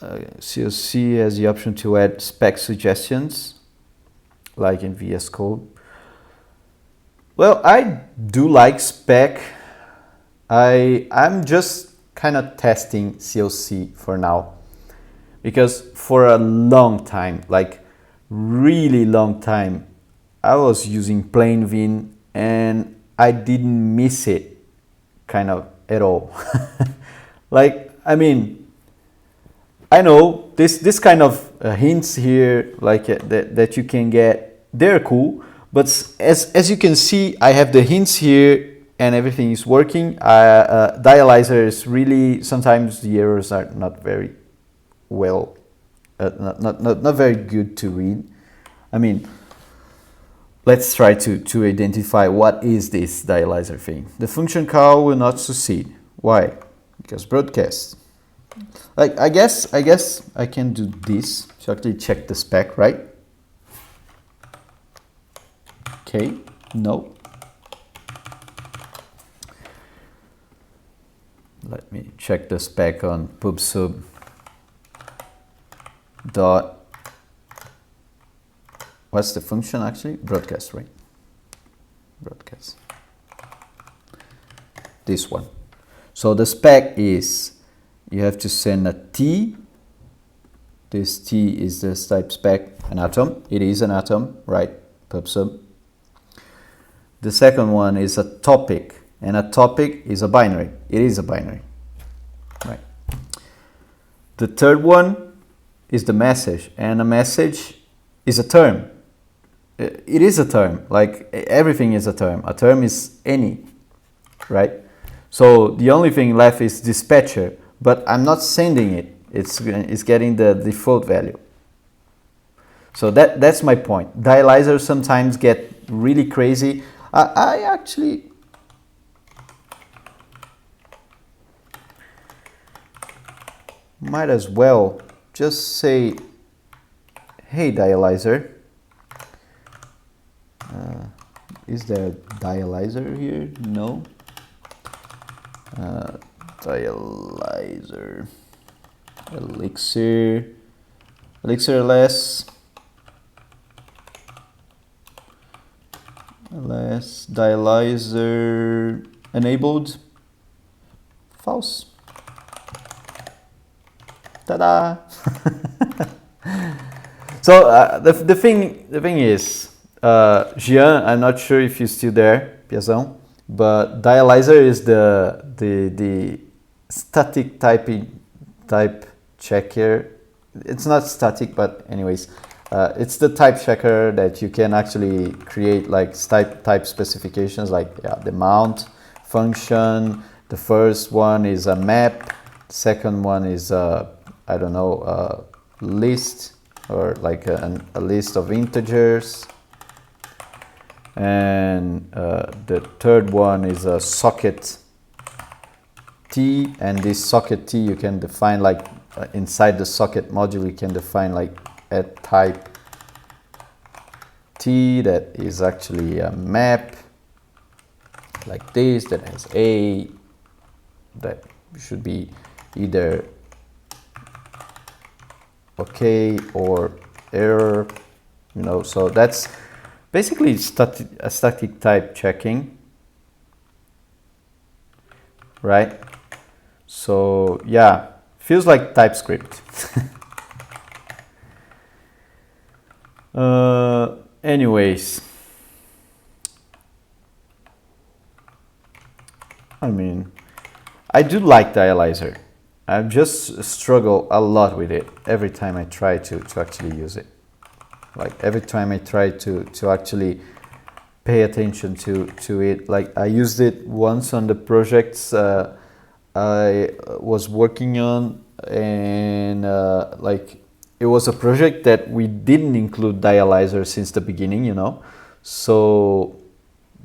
COC has the option to add spec suggestions, like in VS Code. Well, I do like spec. I'm just kind of testing COC for now, because for a long time, like really long time, I was using plain Vim and I didn't miss it kind of at all. Like, I mean, I know this kind of hints here, like that you can get, they're cool, but as you can see, I have the hints here and everything is working. Dialyzer is really, sometimes the errors are not very well, not very good to read. I mean, let's try to identify what is this dialyzer thing. The function call will not succeed. Why? Because broadcast. Like, I guess I can do this to actually check the spec, right? Okay, no. Let me check the spec on pubsub dot, what's the function actually? Broadcast, right? Broadcast. This one. So the spec is, you have to send a T. This T is this type spec, an atom. It is an atom, right? Pubsub. The second one is a topic, and a topic is a binary. It is a binary, right? The third one is the message, and a message is a term. It is a term, like everything is a term. A term is any, right? So the only thing left is dispatcher, but I'm not sending it. It's getting the default value. So that's my point. Dialyzers sometimes get really crazy. I actually might as well just say, hey dialyzer, is there a dialyzer here? No. Dialyzer, elixir less dialyzer enabled, false. Ta-da! So the thing is, Jean, I'm not sure if you're still there, Piazão, but dialyzer is the static type checker. It's not static, but anyways, it's the type checker that you can actually create like type specifications, like the mount function. The first one is a map. The second one is I don't know, a list, or like a list of integers. And the third one is a socket T, and this socket T you can define like inside the socket module, you can define like a type T that is actually a map like this, that has A, that should be either okay or error, you know. So that's basically a static type checking, right? So yeah, feels like TypeScript. Anyways, I mean, I do like Dialyzer. I just struggle a lot with it every time I try to actually use it. Like every time I try to actually pay attention to it. Like I used it once on the projects I was working on, and like it was a project that we didn't include Dialyzer since the beginning, you know. So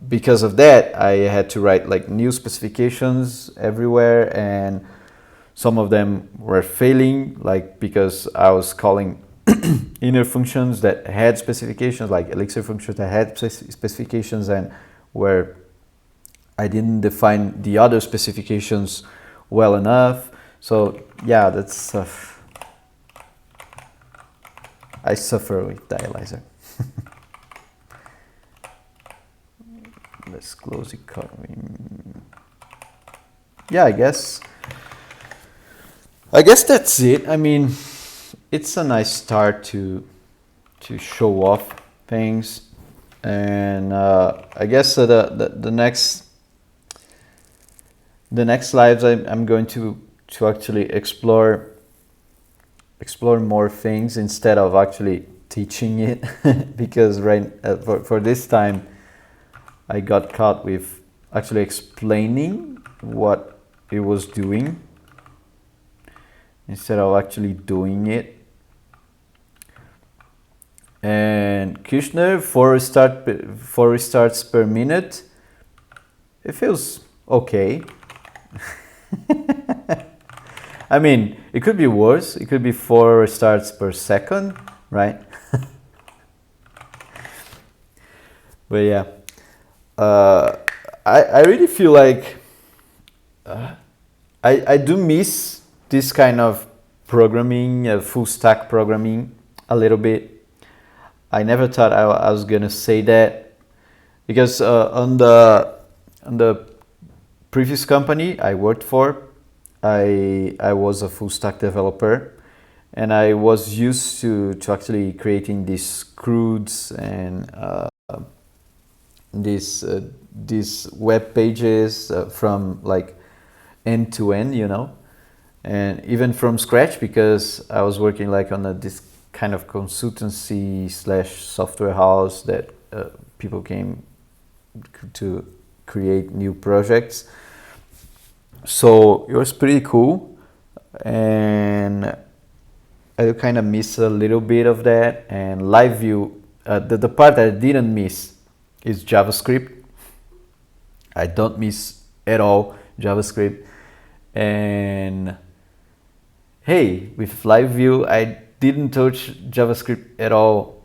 because of that, I had to write like new specifications everywhere, and some of them were failing, like because I was calling inner functions that had specifications, like Elixir functions that had specifications, and where I didn't define the other specifications well enough. So yeah, that's I suffer with dialyzer. Let's close the card. Yeah, I guess that's it. I mean, it's a nice start to show off things, and I guess the next slides I'm going to actually explore more things instead of actually teaching it because for this time I got caught with actually explaining what it was doing instead of actually doing it. And Kirchner, 4 restarts per minute, it feels okay. I mean, it could be worse. It could be 4 restarts per second, right? But yeah, I really feel like I do miss this kind of programming, full stack programming, a little bit. I never thought I was gonna say that, because on the previous company I worked for, I was a full stack developer, and I was used to actually creating these CRUDs and these web pages from like end to end, you know, and even from scratch, because I was working like on this kind of consultancy / software house that people came to create new projects. So it was pretty cool, and I kind of miss a little bit of that. And live view, the part that I didn't miss is JavaScript. I don't miss at all JavaScript. And hey, with live view, I didn't touch JavaScript at all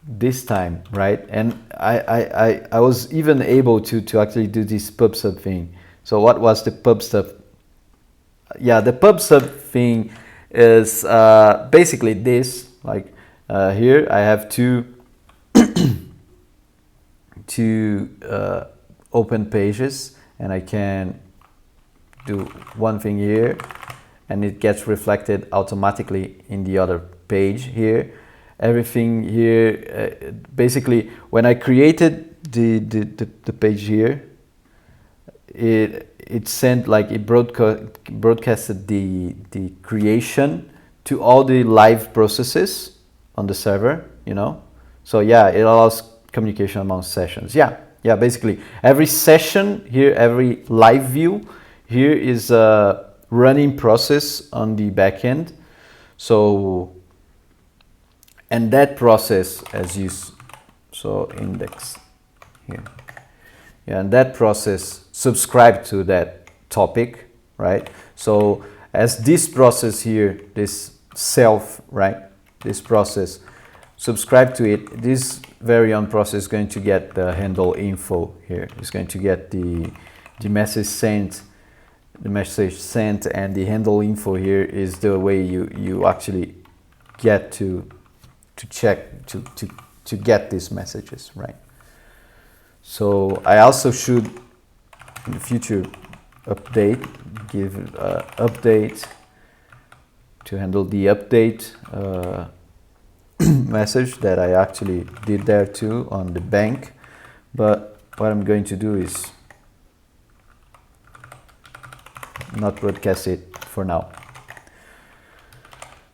this time, right? And I was even able to actually do this pub/sub thing. So what was the pub/sub? Yeah, the pub/sub thing is basically this. Like here I have two open pages, and I can do one thing here, and it gets reflected automatically in the other page here. Everything here, basically, when I created the page here, it sent, like, it broadcasted the creation to all the live processes on the server, you know. So yeah, it allows communication among sessions. Yeah, basically every session here, every live view here is a running process on the backend. So, and that process, so index here, yeah, and that process subscribe to that topic, right? So as this process here, this self, right, this process subscribe to it, this very own process is going to get the handle info here. It's going to get the message sent, and the handle info here is the way you actually get to check to get these messages, right? So I also should in the future give update to handle the update message that I actually did there too on the bank. But what I'm going to do is not broadcast it for now.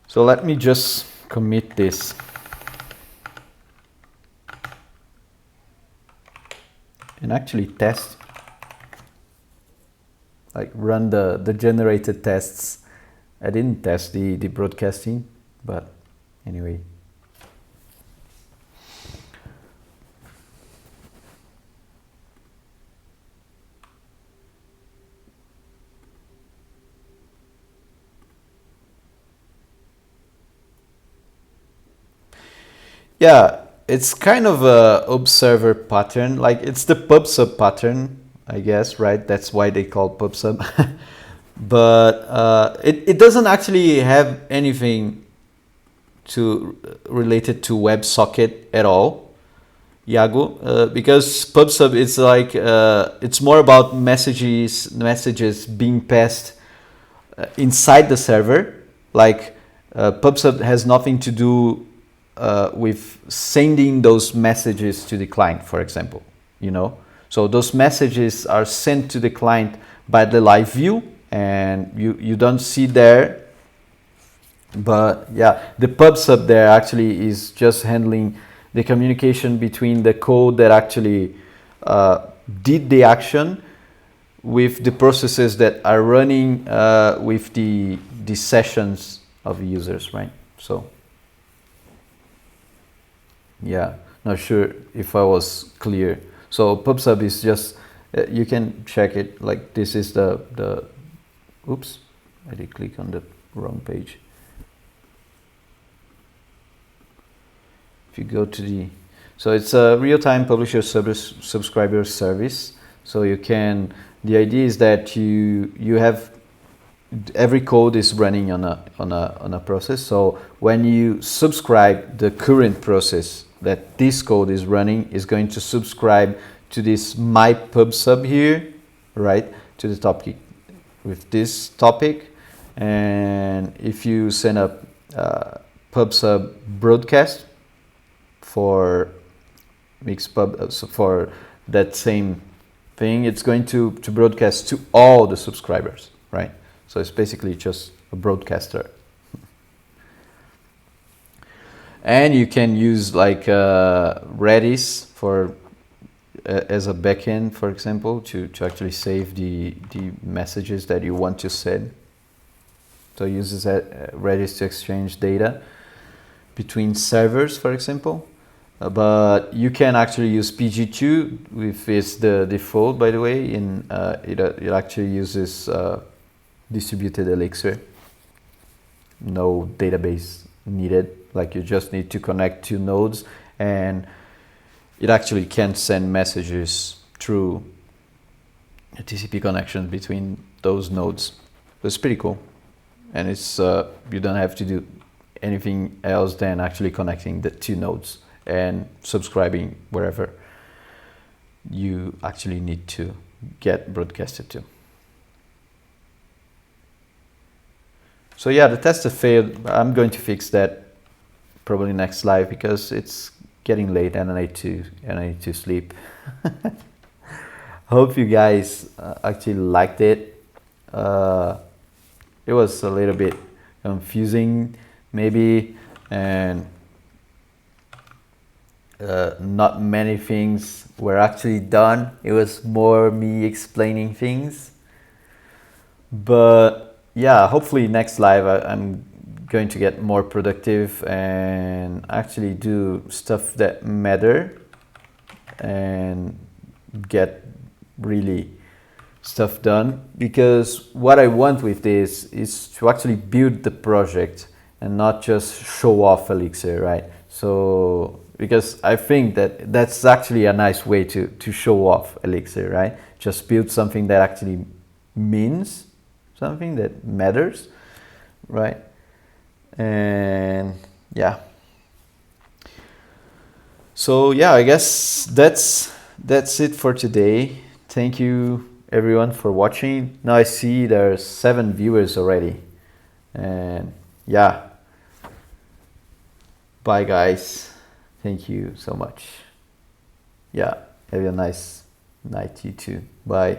So let me just commit this. And actually test, like run the generated tests. I didn't test the broadcasting, but anyway. Yeah, it's kind of a observer pattern. Like it's the pub sub pattern, I guess, right? That's why they call pub sub. But it doesn't actually have anything to related to WebSocket at all, Iago, because PubSub is like it's more about messages being passed inside the server. Like PubSub has nothing to do with sending those messages to the client, for example. You know, so those messages are sent to the client by the live view, and you don't see there. But yeah, the PubSub there actually is just handling the communication between the code that actually did the action with the processes that are running with the sessions of users, right? So yeah, not sure if I was clear. So PubSub is just you can check it. Like this is the oops, I did click on the wrong page. If you go to the, so it's a real-time publisher subscriber service. So you can, the idea is that you have every code is running on a process. So when you subscribe, the current process that this code is running is going to subscribe to this my PubSub here, right? To the topic with this topic. And if you send a PubSub broadcast for Mixpub, so for that same thing, it's going to broadcast to all the subscribers, right? So it's basically just a broadcaster. And you can use like Redis for as a backend, for example, to actually save the messages that you want to send. So it uses Redis to exchange data between servers, for example. But you can actually use PG2, which is the default, by the way. It actually uses distributed Elixir. No database needed. Like you just need to connect two nodes, and it actually can send messages through a TCP connection between those nodes. So it's pretty cool, and it's you don't have to do anything else than actually connecting the two nodes and subscribing wherever you actually need to get broadcasted to. So yeah, the test failed. I'm going to fix that probably next live because it's getting late and I need to sleep. Hope you guys actually liked it. It was a little bit confusing maybe, and not many things were actually done. It was more me explaining things. But yeah, hopefully next live I'm going to get more productive and actually do stuff that matter and get really stuff done, because what I want with this is to actually build the project and not just show off Elixir, right? So because I think that that's actually a nice way to show off Elixir, right? Just build something that actually means something, that matters, right? And yeah, so yeah, I guess that's it for today. Thank you everyone for watching. Now I see there's 7 viewers already, and yeah, bye guys, thank you so much. Yeah, have a nice night, you too. Bye.